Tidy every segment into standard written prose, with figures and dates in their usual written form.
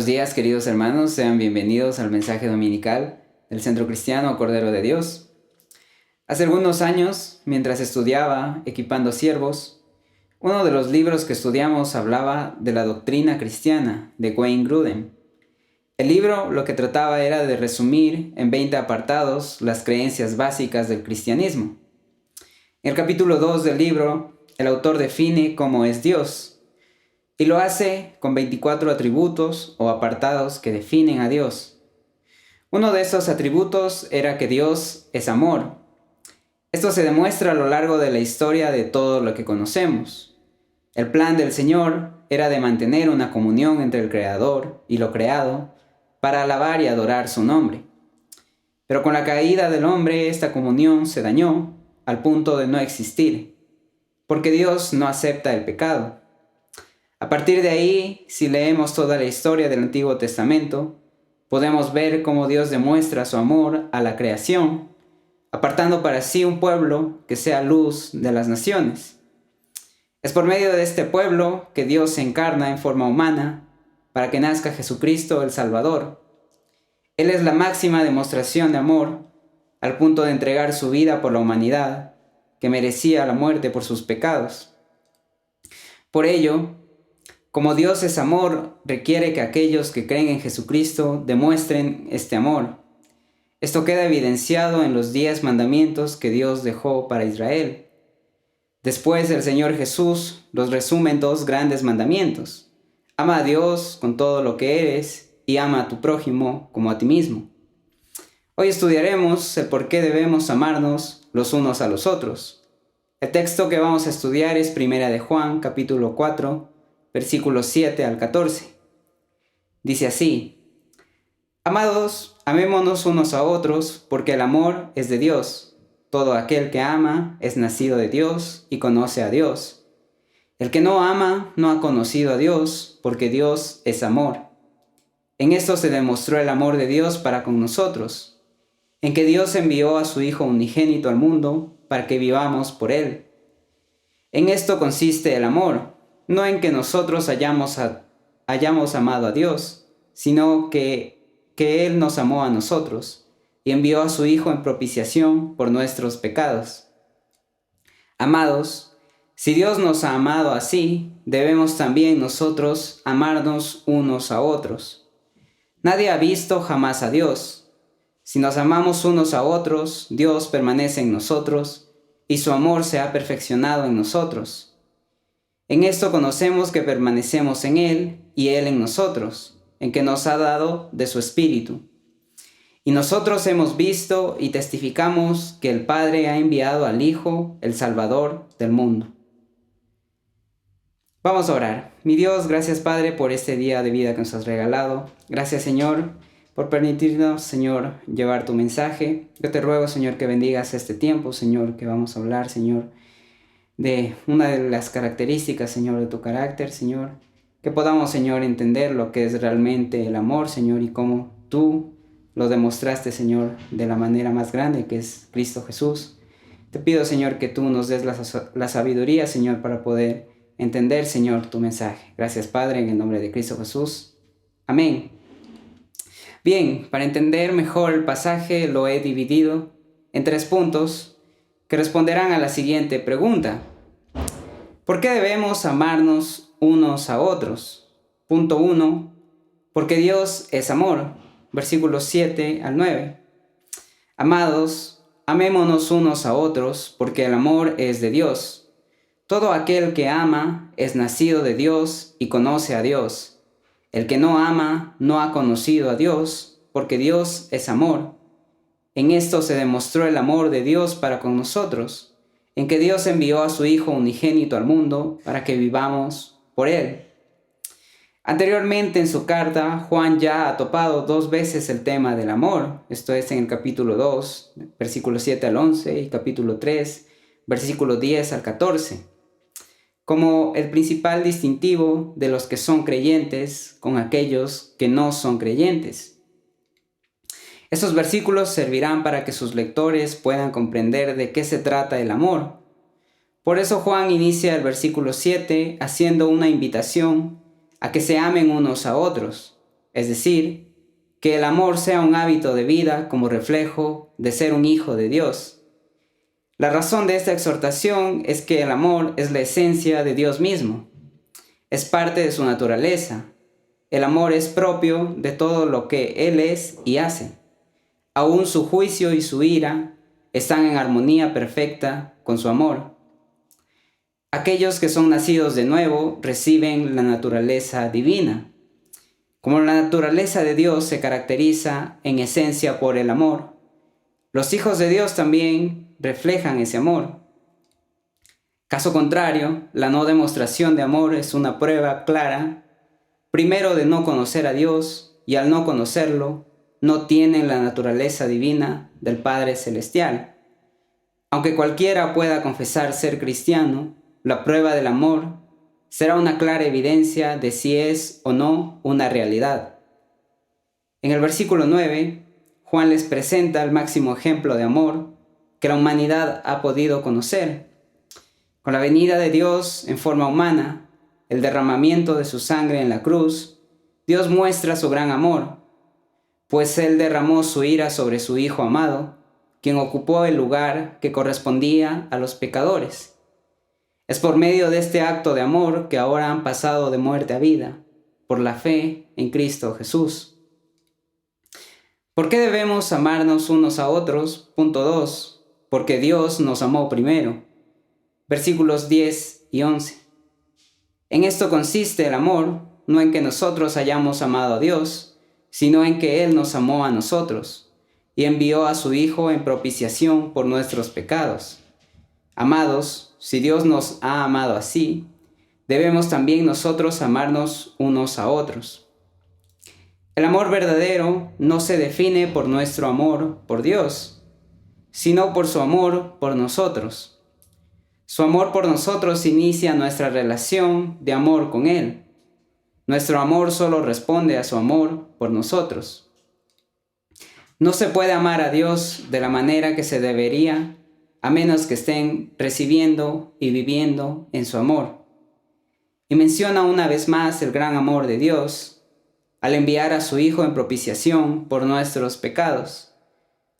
Buenos días, queridos hermanos, sean bienvenidos al mensaje dominical del Centro Cristiano Cordero de Dios. Hace algunos años, mientras estudiaba Equipando Siervos, uno de los libros que estudiamos hablaba de la doctrina cristiana de Wayne Grudem. El libro lo que trataba era de resumir en 20 apartados las creencias básicas del cristianismo. En el capítulo 2 del libro, el autor define cómo es Dios, y lo hace con 24 atributos o apartados que definen a Dios. Uno de esos atributos era que Dios es amor. Esto se demuestra a lo largo de la historia de todo lo que conocemos. El plan del Señor era de mantener una comunión entre el Creador y lo creado para alabar y adorar su nombre. Pero con la caída del hombre, esta comunión se dañó al punto de no existir, porque Dios no acepta el pecado. A partir de ahí, si leemos toda la historia del Antiguo Testamento, podemos ver cómo Dios demuestra su amor a la creación, apartando para sí un pueblo que sea luz de las naciones. Es por medio de este pueblo que Dios se encarna en forma humana para que nazca Jesucristo el Salvador. Él es la máxima demostración de amor, al punto de entregar su vida por la humanidad, que merecía la muerte por sus pecados. Por ello, como Dios es amor, requiere que aquellos que creen en Jesucristo demuestren este amor. Esto queda evidenciado en los 10 mandamientos que Dios dejó para Israel. Después el Señor Jesús los resume en 2 grandes mandamientos. Ama a Dios con todo lo que eres y ama a tu prójimo como a ti mismo. Hoy estudiaremos el por qué debemos amarnos los unos a los otros. El texto que vamos a estudiar es 1 de Juan, capítulo 4, versículos 7 al 14. Dice así: Amados, amémonos unos a otros, porque el amor es de Dios. Todo aquel que ama es nacido de Dios y conoce a Dios. El que no ama no ha conocido a Dios, porque Dios es amor. En esto se demostró el amor de Dios para con nosotros, en que Dios envió a su Hijo unigénito al mundo para que vivamos por Él. En esto consiste el amor, no en que nosotros hayamos amado a Dios, sino que Él nos amó a nosotros y envió a su Hijo en propiciación por nuestros pecados. Amados, si Dios nos ha amado así, debemos también nosotros amarnos unos a otros. Nadie ha visto jamás a Dios. Si nos amamos unos a otros, Dios permanece en nosotros y su amor se ha perfeccionado en nosotros. En esto conocemos que permanecemos en Él y Él en nosotros, en que nos ha dado de su Espíritu. Y nosotros hemos visto y testificamos que el Padre ha enviado al Hijo, el Salvador del mundo. Vamos a orar. Mi Dios, gracias Padre por este día de vida que nos has regalado. Gracias Señor por permitirnos, Señor, llevar tu mensaje. Yo te ruego, Señor, que bendigas este tiempo, Señor, que vamos a hablar, Señor, de una de las características, Señor, de tu carácter, Señor, que podamos, Señor, entender lo que es realmente el amor, Señor, y cómo tú lo demostraste, Señor, de la manera más grande, que es Cristo Jesús. Te pido, Señor, que tú nos des la sabiduría, Señor, para poder entender, Señor, tu mensaje. Gracias, Padre, en el nombre de Cristo Jesús. Amén. Bien, para entender mejor el pasaje lo he dividido en 3 puntos que responderán a la siguiente pregunta: ¿por qué debemos amarnos unos a otros? Punto 1. Porque Dios es amor. Versículos 7 al 9. Amados, amémonos unos a otros, porque el amor es de Dios. Todo aquel que ama es nacido de Dios y conoce a Dios. El que no ama no ha conocido a Dios, porque Dios es amor. En esto se demostró el amor de Dios para con nosotros, en que Dios envió a su Hijo unigénito al mundo para que vivamos por Él. Anteriormente en su carta, Juan ya ha topado 2 veces el tema del amor. Esto es en el capítulo 2, versículos 7 al 11, y capítulo 3, versículos 10 al 14. Como el principal distintivo de los que son creyentes con aquellos que no son creyentes. Estos versículos servirán para que sus lectores puedan comprender de qué se trata el amor. Por eso Juan inicia el versículo 7 haciendo una invitación a que se amen unos a otros. es decir, que el amor sea un hábito de vida como reflejo de ser un hijo de Dios. La razón de esta exhortación es que el amor es la esencia de Dios mismo. Es parte de su naturaleza. El amor es propio de todo lo que Él es y hace. Aún su juicio y su ira están en armonía perfecta con su amor. Aquellos que son nacidos de nuevo reciben la naturaleza divina. Como la naturaleza de Dios se caracteriza en esencia por el amor, los hijos de Dios también reflejan ese amor. Caso contrario, la no demostración de amor es una prueba clara, primero de no conocer a Dios, y al no conocerlo, no tienen la naturaleza divina del Padre Celestial. Aunque cualquiera pueda confesar ser cristiano, la prueba del amor será una clara evidencia de si es o no una realidad. En el versículo 9, Juan les presenta el máximo ejemplo de amor que la humanidad ha podido conocer. Con la venida de Dios en forma humana, el derramamiento de su sangre en la cruz, Dios muestra su gran amor, pues Él derramó su ira sobre su Hijo amado, quien ocupó el lugar que correspondía a los pecadores. Es por medio de este acto de amor que ahora han pasado de muerte a vida, por la fe en Cristo Jesús. ¿Por qué debemos amarnos unos a otros? Punto 2. Porque Dios nos amó primero. Versículos 10 y 11. En esto consiste el amor, no en que nosotros hayamos amado a Dios, sino en que Él nos amó a nosotros, y envió a su Hijo en propiciación por nuestros pecados. Amados, si Dios nos ha amado así, debemos también nosotros amarnos unos a otros. El amor verdadero no se define por nuestro amor por Dios, sino por su amor por nosotros. Su amor por nosotros inicia nuestra relación de amor con Él. Nuestro amor solo responde a su amor por nosotros. No se puede amar a Dios de la manera que se debería, a menos que estén recibiendo y viviendo en su amor. Y menciona una vez más el gran amor de Dios al enviar a su Hijo en propiciación por nuestros pecados.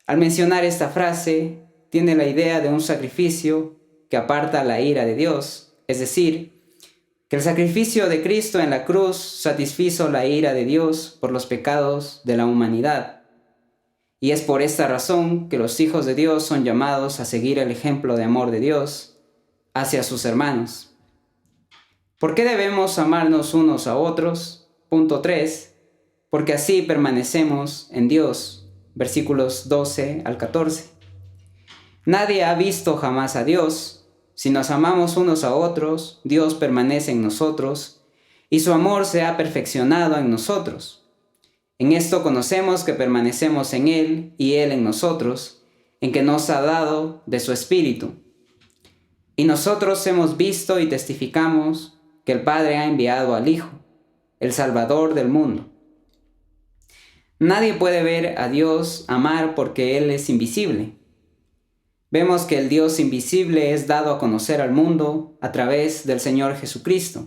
Al mencionar esta frase, tiene la idea de un sacrificio que aparta la ira de Dios, es decir, que el sacrificio de Cristo en la cruz satisfizo la ira de Dios por los pecados de la humanidad. Y es por esta razón que los hijos de Dios son llamados a seguir el ejemplo de amor de Dios hacia sus hermanos. ¿Por qué debemos amarnos unos a otros? Punto 3. Porque así permanecemos en Dios. Versículos 12 al 14. Nadie ha visto jamás a Dios. Si nos amamos unos a otros, Dios permanece en nosotros y su amor se ha perfeccionado en nosotros. En esto conocemos que permanecemos en Él y Él en nosotros, en que nos ha dado de su Espíritu. Y nosotros hemos visto y testificamos que el Padre ha enviado al Hijo, el Salvador del mundo. Nadie puede ver a Dios amar porque Él es invisible. Vemos que el Dios invisible es dado a conocer al mundo a través del Señor Jesucristo.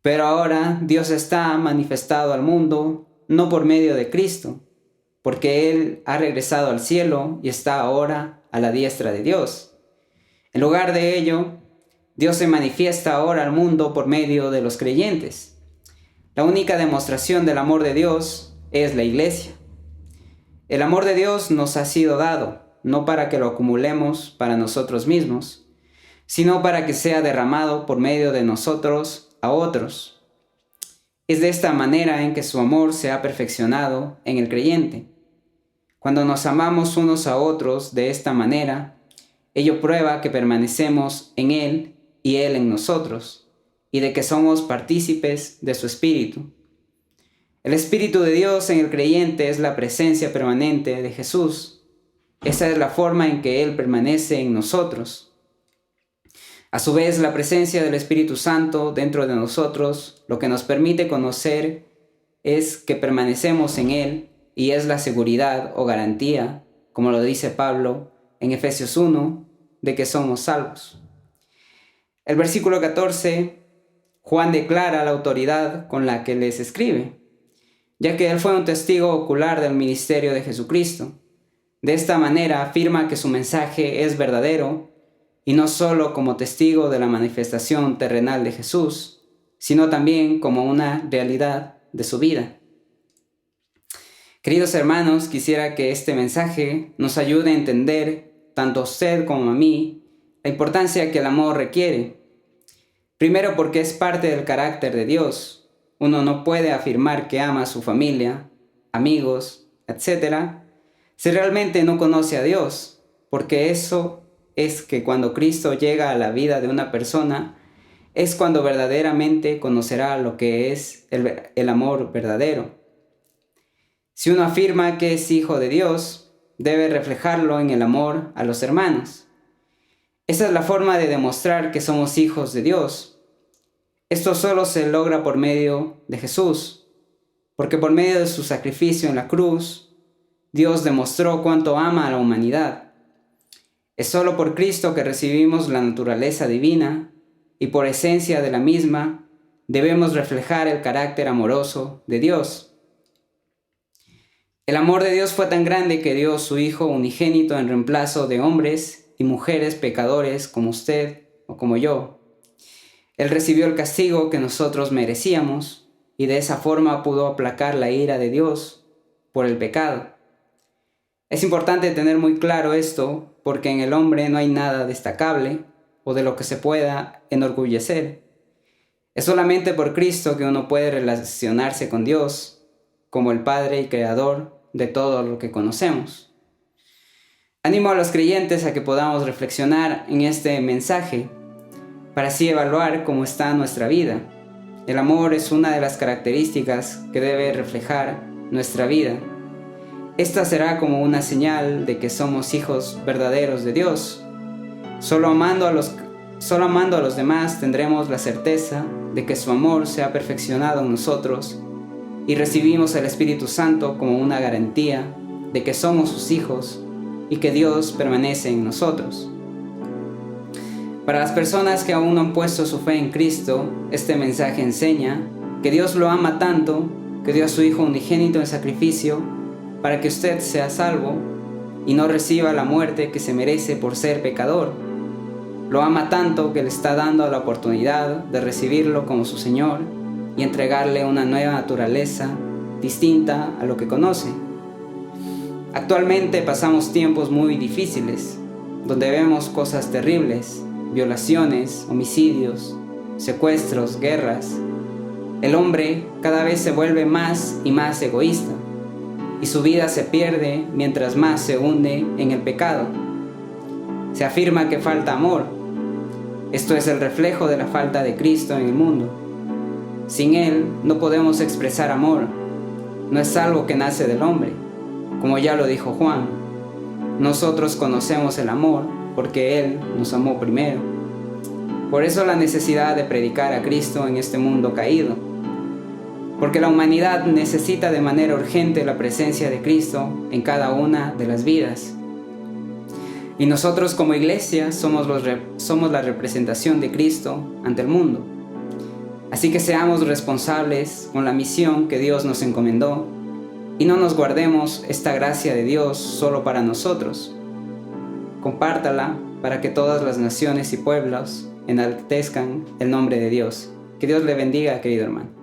Pero ahora Dios está manifestado al mundo no por medio de Cristo, porque Él ha regresado al cielo y está ahora a la diestra de Dios. En lugar de ello, Dios se manifiesta ahora al mundo por medio de los creyentes. La única demostración del amor de Dios es la iglesia. El amor de Dios nos ha sido dado, no para que lo acumulemos para nosotros mismos, sino para que sea derramado por medio de nosotros a otros. Es de esta manera en que su amor se ha perfeccionado en el creyente. Cuando nos amamos unos a otros de esta manera, ello prueba que permanecemos en Él y Él en nosotros, y de que somos partícipes de su Espíritu. El Espíritu de Dios en el creyente es la presencia permanente de Jesús. Esa es la forma en que Él permanece en nosotros. A su vez, la presencia del Espíritu Santo dentro de nosotros, lo que nos permite conocer es que permanecemos en Él y es la seguridad o garantía, como lo dice Pablo en Efesios 1, de que somos salvos. El versículo 14, Juan declara la autoridad con la que les escribe. ya que él fue un testigo ocular del ministerio de Jesucristo. De esta manera afirma que su mensaje es verdadero, y no solo como testigo de la manifestación terrenal de Jesús, sino también como una realidad de su vida. Queridos hermanos, quisiera que este mensaje nos ayude a entender, tanto a usted como a mí, la importancia que el amor requiere. Primero, porque es parte del carácter de Dios. Uno no puede afirmar que ama a su familia, amigos, etc., si realmente no conoce a Dios, porque eso es que cuando Cristo llega a la vida de una persona, es cuando verdaderamente conocerá lo que es el amor verdadero. Si uno afirma que es hijo de Dios, debe reflejarlo en el amor a los hermanos. Esa es la forma de demostrar que somos hijos de Dios. Esto solo se logra por medio de Jesús, porque por medio de su sacrificio en la cruz, Dios demostró cuánto ama a la humanidad. Es solo por Cristo que recibimos la naturaleza divina y por esencia de la misma debemos reflejar el carácter amoroso de Dios. El amor de Dios fue tan grande que dio a su Hijo unigénito en reemplazo de hombres y mujeres pecadores como usted o como yo. Él recibió el castigo que nosotros merecíamos y de esa forma pudo aplacar la ira de Dios por el pecado. Es importante tener muy claro esto porque en el hombre no hay nada destacable o de lo que se pueda enorgullecer. Es solamente por Cristo que uno puede relacionarse con Dios como el Padre y Creador de todo lo que conocemos. Animo a los creyentes a que podamos reflexionar en este mensaje para así evaluar cómo está nuestra vida. El amor es una de las características que debe reflejar nuestra vida. Esta será como una señal de que somos hijos verdaderos de Dios. Solo amando a los demás tendremos la certeza de que su amor se ha perfeccionado en nosotros y recibimos el Espíritu Santo como una garantía de que somos sus hijos y que Dios permanece en nosotros. Para las personas que aún no han puesto su fe en Cristo, este mensaje enseña que Dios lo ama tanto que dio a su Hijo unigénito en sacrificio para que usted sea salvo y no reciba la muerte que se merece por ser pecador. Lo ama tanto que le está dando la oportunidad de recibirlo como su Señor y entregarle una nueva naturaleza distinta a lo que conoce. Actualmente pasamos tiempos muy difíciles, donde vemos cosas terribles, violaciones, homicidios, secuestros, guerras. El hombre cada vez se vuelve más y más egoísta, y su vida se pierde mientras más se hunde en el pecado. Se afirma que falta amor. Esto es el reflejo de la falta de Cristo en el mundo. Sin Él no podemos expresar amor. No es algo que nace del hombre, como ya lo dijo Juan. Nosotros conocemos el amor porque Él nos amó primero. Por eso la necesidad de predicar a Cristo en este mundo caído, porque la humanidad necesita de manera urgente la presencia de Cristo en cada una de las vidas. Y nosotros como iglesia somos la representación de Cristo ante el mundo. Así que seamos responsables con la misión que Dios nos encomendó y no nos guardemos esta gracia de Dios solo para nosotros. Compártala para que todas las naciones y pueblos enaltezcan el nombre de Dios. Que Dios le bendiga, querido hermano.